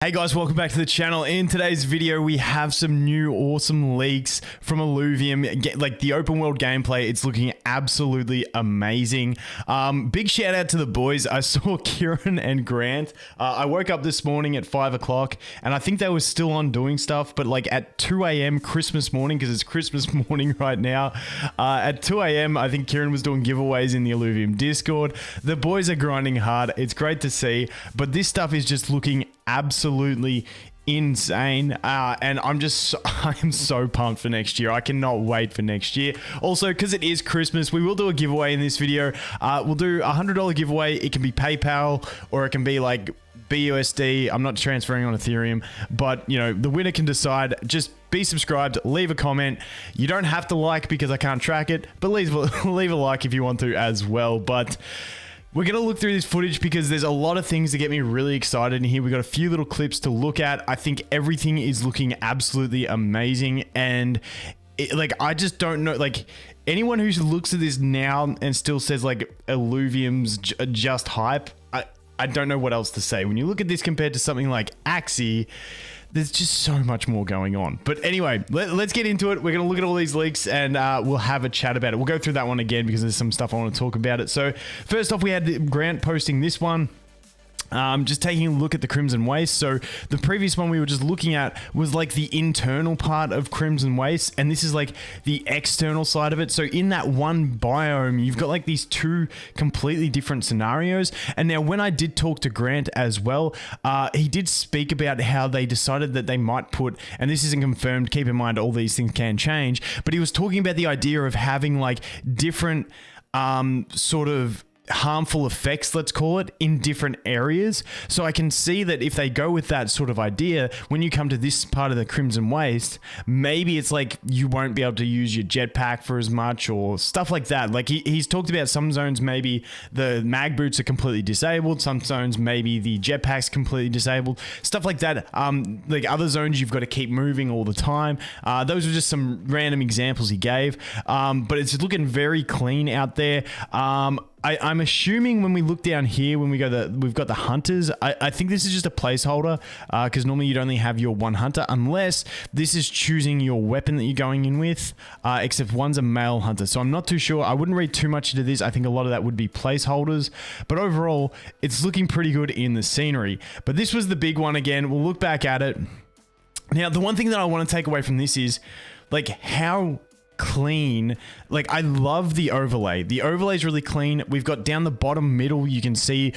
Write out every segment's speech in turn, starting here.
Hey guys, welcome back to the channel. In today's video, we have some new awesome leaks from Illuvium. Like the open world gameplay, it's looking absolutely amazing. Big shout out to the boys. I saw Kieran and Grant. I woke up this morning at 5 o'clock and I think they were still on doing stuff, but like at 2 a.m. Christmas morning, because it's Christmas morning right now, at 2 a.m. I think Kieran was doing giveaways in the Illuvium Discord. The boys are grinding hard. It's great to see, but this stuff is just looking absolutely insane, and I am so pumped for next year. I cannot wait for next year. Also, because it is Christmas, we will do a giveaway in this video. We'll do a $100 giveaway. It can be PayPal or it can be like BUSD. I'm not transferring on Ethereum, but you know, the winner can decide. Just be subscribed, leave a comment. You don't have to like because I can't track it, but leave a like if you want to as well. But we're going to look through this footage because there's a lot of things that get me really excited in here. We've got a few little clips to look at. I think everything is looking absolutely amazing. And I just don't know, like anyone who looks at this now and still says like Illuvium's just hype, I don't know what else to say. When you look at this compared to something like Axie, there's just so much more going on. But anyway, let's get into it. We're going to look at all these leaks and we'll have a chat about it. We'll go through that one again because there's some stuff I want to talk about it. So first off, we had Grant posting this one. Just taking a look at the Crimson Waste. So the previous one we were just looking at was like the internal part of Crimson Waste, and this is like the external side of it. So in that one biome, you've got like these two completely different scenarios. And now when I did talk to Grant as well, he did speak about how they decided that they might put, and this isn't confirmed, keep in mind all these things can change, but he was talking about the idea of having like different sort of harmful effects, let's call it, in different areas. So I can see that if they go with that sort of idea, when you come to this part of the Crimson Waste, maybe it's like you won't be able to use your jetpack for as much or stuff like that. Like he's talked about some zones, maybe the mag boots are completely disabled. Some zones, maybe the jetpack's completely disabled. Stuff like that. Like other zones, you've got to keep moving all the time. Those were just some random examples he gave. But it's looking very clean out there. I'm assuming when we look down here, when we go we've got the hunters, I think this is just a placeholder because normally you'd only have your one hunter unless this is choosing your weapon that you're going in with, except one's a male hunter. So I'm not too sure. I wouldn't read too much into this. I think a lot of that would be placeholders, but overall it's looking pretty good in the scenery. But this was the big one again. We'll look back at it. Now, the one thing that I want to take away from this is like how clean. Like I love the overlay. The overlay is really clean. We've got down the bottom middle, you can see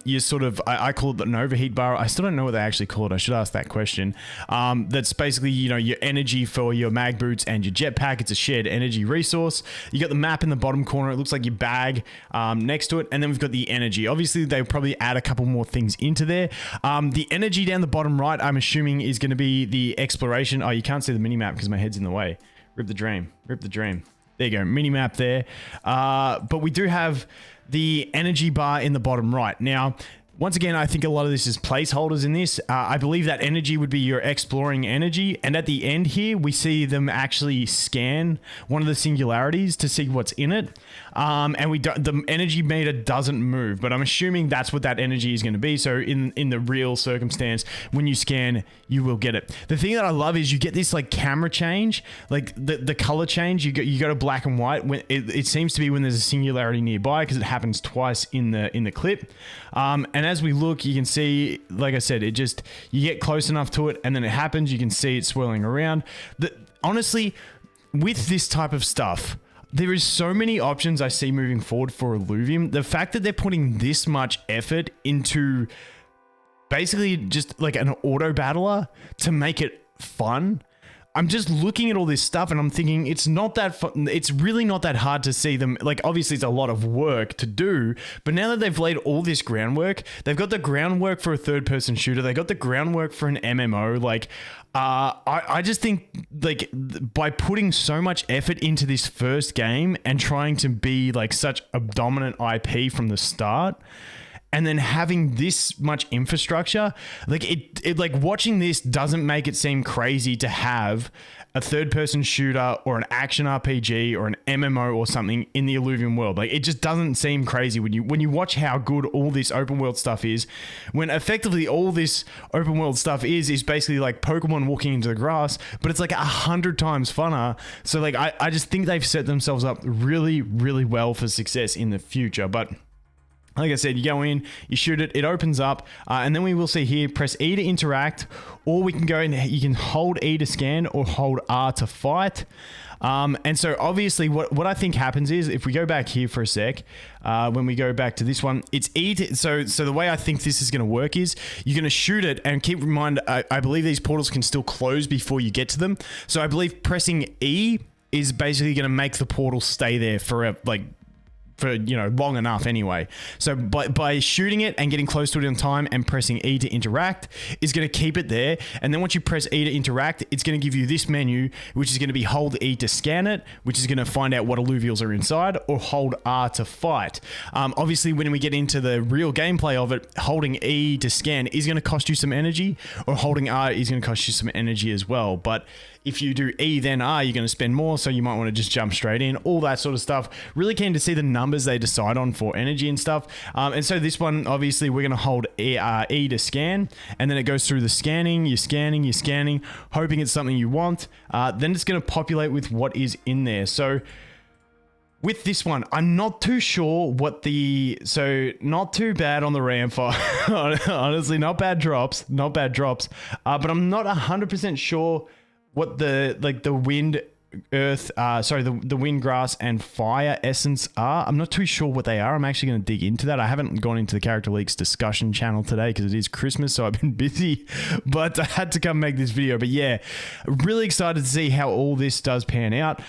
you sort of, I call it an overheat bar. I still don't know what they actually call it. I should ask that question. That's basically, you know, your energy for your mag boots and your jetpack. It's a shared energy resource. You got the map in the bottom corner. It looks like your bag next to it. And then we've got the energy. Obviously they'll probably add a couple more things into there. The energy down the bottom right, I'm assuming is going to be the exploration. Oh, you can't see the mini map because my head's in the way. Rip the dream. Rip the dream. There you go. Mini map there. But we do have the energy bar in the bottom right. Now, once again, I think a lot of this is placeholders in this. I believe that energy would be your exploring energy. And at the end here, we see them actually scan one of the singularities to see what's in it. And the energy meter doesn't move, but I'm assuming that's what that energy is going to be. So in the real circumstance, when you scan, you will get it. The thing that I love is you get this like camera change, like the color change. You go to black and white when it seems to be when there's a singularity nearby, because it happens twice in the clip. And as we look, you can see, like I said, you get close enough to it and then it happens. You can see it swirling around. Honestly, with this type of stuff, there is so many options I see moving forward for Illuvium. The fact that they're putting this much effort into basically just like an auto battler to make it fun. I'm just looking at all this stuff and I'm thinking it's not that fun. It's really not that hard to see them. Like obviously it's a lot of work to do, but now that they've laid all this groundwork, they've got the groundwork for a third person shooter. They got the groundwork for an MMO. Like, I just think like by putting so much effort into this first game and trying to be like such a dominant IP from the start, and then having this much infrastructure, like it like watching this doesn't make it seem crazy to have a third-person shooter or an action RPG or an MMO or something in the Illuvium world. Like, it just doesn't seem crazy when you watch how good all this open world stuff is, when effectively all this open world stuff is basically like Pokemon walking into the grass, but it's like 100 times funner. So like, I just think they've set themselves up really, really well for success in the future. But like I said, you go in, you shoot it, it opens up, and then we will see here, press E to interact, or we can go in, you can hold E to scan or hold R to fight. And so obviously what I think happens is, if we go back here for a sec, when we go back to this one, it's E to, so the way I think this is going to work is you're going to shoot it, and keep in mind, I believe these portals can still close before you get to them. So I believe pressing E is basically going to make the portal stay there forever, like, for, you know, long enough anyway. So by shooting it and getting close to it in time and pressing E to interact is going to keep it there. And then once you press E to interact, it's going to give you this menu, which is going to be hold E to scan it, which is going to find out what alluvials are inside, or hold R to fight. Obviously, when we get into the real gameplay of it, holding E to scan is going to cost you some energy, or holding R is going to cost you some energy as well. But if you do E then R, you're going to spend more, so you might want to just jump straight in, all that sort of stuff. Really keen to see the numbers they decide on for energy and stuff. And so this one, obviously, we're going to hold E to scan, and then it goes through the scanning, you're scanning, hoping it's something you want. Then it's going to populate with what is in there. So with this one, I'm not too sure what not too bad on the ramp for, honestly, not bad drops, but I'm not 100% sure what the wind, earth, the wind, grass, and fire essence are. I'm not too sure what they are. I'm actually going to dig into that. I haven't gone into the Character Leaks discussion channel today because it is Christmas, so I've been busy, but I had to come make this video. But yeah, really excited to see how all this does pan out.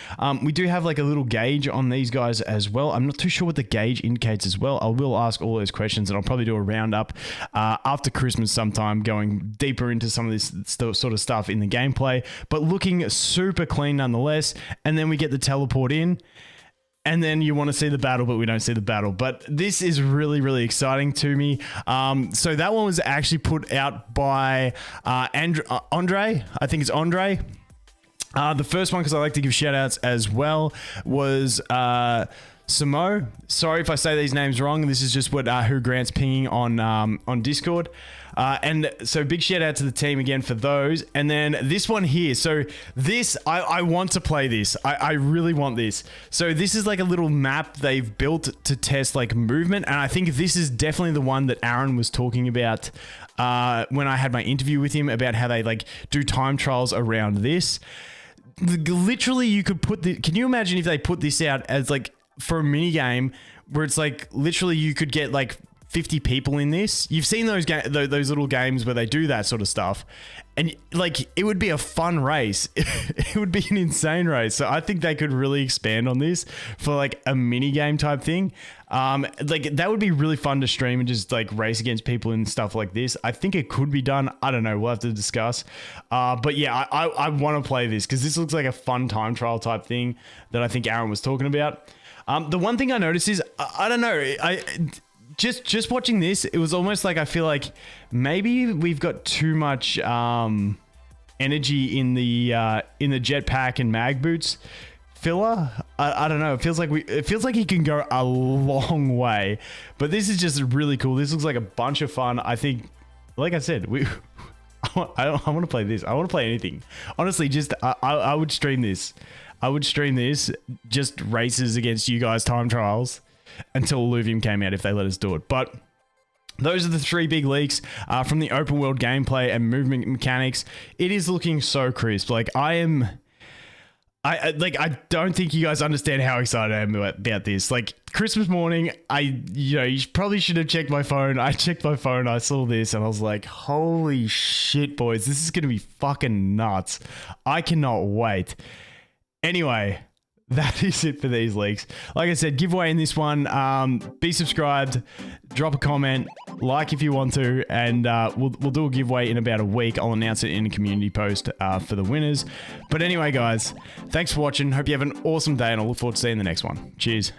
We do have like a little gauge on these guys as well. I'm not too sure what the gauge indicates as well. I will ask all those questions, and I'll probably do a roundup after Christmas sometime, going deeper into some of this sort of stuff in the gameplay, but looking super clean nonetheless. And then we get the teleport in, and then you want to see the battle, but we don't see the battle. But this is really, really exciting to me. So that one was actually put out by Andre. I think it's Andre. The first one, because I like to give shout outs as well, was Samo. Sorry if I say these names wrong. This is just what Who Grant's pinging on Discord. And so big shout out to the team again for those. And then this one here. So this, I want to play this. I really want this. So this is like a little map they've built to test like movement. And I think this is definitely the one that Aaron was talking about when I had my interview with him, about how they like do time trials around this. Literally, you could put the, can you imagine if they put this out as like for a mini game where it's like literally you could get like 50 people in this? You've seen those little games where they do that sort of stuff, and like it would be a fun race. It would be an insane race. So I think they could really expand on this for like a mini game type thing. Like that would be really fun to stream and just like race against people and stuff like this. I think it could be done. I don't know. We'll have to discuss. But yeah, I want to play this because this looks like a fun time trial type thing that I think Aaron was talking about. The one thing I noticed is, I don't know, just watching this, it was almost like I feel like maybe we've got too much energy in the jetpack and mag boots filler. I don't know. It feels like he can go a long way, but this is just really cool. This looks like a bunch of fun. I think, like I said, I want to play this. I want to play anything. Honestly, just I would stream this. I would stream this, just races against you guys, time trials, until Illuvium came out if they let us do it. But those are the three big leaks from the open world gameplay and movement mechanics. It is looking so crisp. Like I don't think you guys understand how excited I am about this. Like Christmas morning, you probably should have checked my phone. I checked my phone, I saw this, and I was like, holy shit, boys, this is going to be fucking nuts. I cannot wait. Anyway, that is it for these leaks. Like I said, giveaway in this one. Be subscribed, drop a comment, like if you want to, and we'll do a giveaway in about a week. I'll announce it in a community post for the winners. But anyway, guys, thanks for watching. Hope you have an awesome day, and I look forward to seeing the next one. Cheers.